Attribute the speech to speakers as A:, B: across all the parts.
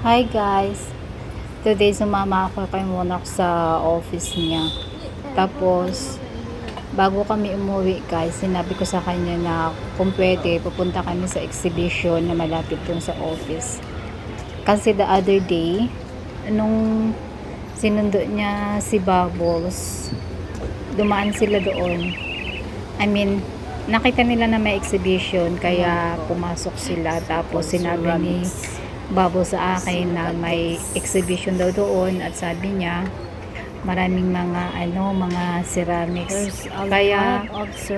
A: Hi guys! Today sumama ako kay Monarch sa office niya. Tapos, bago kami umuwi guys, sinabi ko sa kanya na kung pwede, pupunta kami sa exhibition na malapit dun sa office. Kasi the other day, nung sinundo niya si Bubbles, dumaan sila doon. I mean, nakita nila na may exhibition, kaya pumasok sila. Tapos sinabi ni Babo sa akin na may exhibition daw doon at sabi niya maraming mga ceramics. Kaya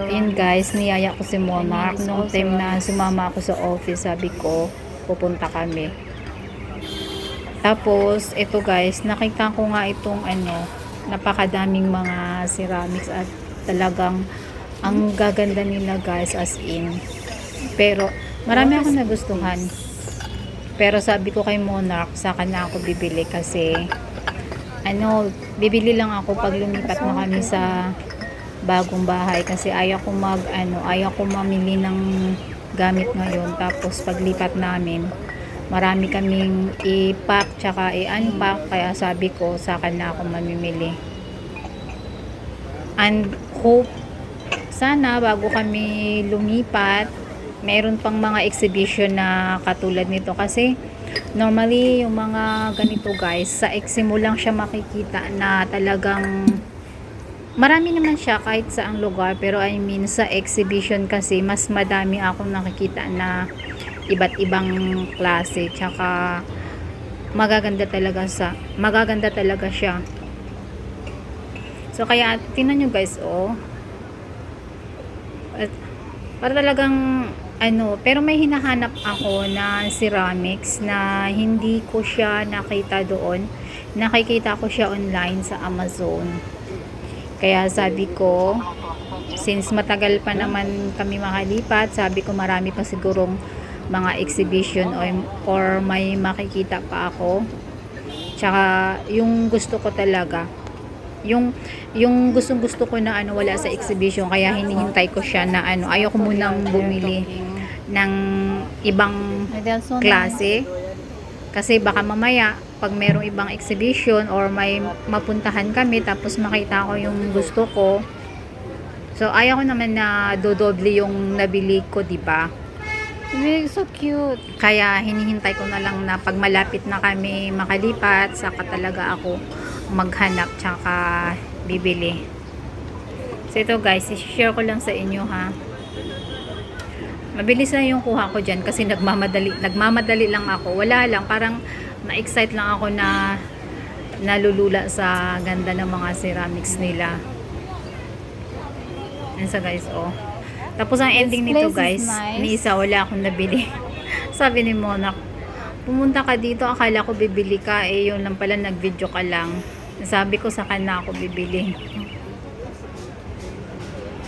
A: yun guys, niyaya ko si Monarch nung time na sumama ako sa office, sabi ko pupunta kami. Tapos ito guys, nakita ko nga itong napakadaming mga ceramics at talagang ang gaganda nila guys, as in. Pero marami akong nagustuhan. Pero sabi ko kay Monarch, saka na ako bibili kasi bibili lang ako pag lumipat na kami sa bagong bahay kasi ayaw ko mamili ng gamit ngayon. Tapos paglipat namin, marami kaming i-pack tsaka i-unpack, kaya sabi ko saka na ako mamimili. And hope sana bago kami lumipat meron pang mga exhibition na katulad nito, kasi normally yung mga ganito guys, sa exhi mo lang siya makikita na talagang marami naman siya kahit saang lugar, pero I mean sa exhibition kasi mas madami akong nakikita na iba't ibang klase, tsaka magaganda talaga siya. So kaya tingnan nyo guys, para talagang pero may hinahanap ako na ceramics na hindi ko siya nakita doon. Nakikita ko siya online sa Amazon. Kaya sabi ko, since matagal pa naman kami makalipat, sabi ko marami pa sigurong mga exhibition or may makikita pa ako. Tsaka yung gusto ko talaga, yung gustong-gusto ko na wala sa exhibition, kaya hinihintay ko siya na ayoko munang bumili ng ibang klase kasi baka mamaya pag merong ibang exhibition or may mapuntahan kami tapos makita ko yung gusto ko, so ayaw ko naman na dodoble yung nabili ko, diba?
B: So cute.
A: Kaya hinihintay ko na lang na pag malapit na kami makalipat, saka talaga ako maghanap tsaka bibili. So ito guys, i-share ko lang sa inyo ha. Mabilis na yung kuha ko dyan kasi nagmamadali lang ako. Wala lang, parang na-excite lang ako na nalulula sa ganda ng mga ceramics nila. Yan sa guys, Tapos ang ending nito guys,
B: nice.
A: ni isa wala akong nabili. Sabi ni Monarch, pumunta ka dito, akala ko bibili ka, yun lang pala, nag-video ka lang. Sabi ko sa kanya ako bibili.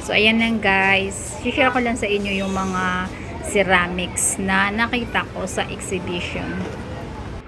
A: So ayan lang guys, share ko lang sa inyo yung mga ceramics na nakita ko sa exhibition.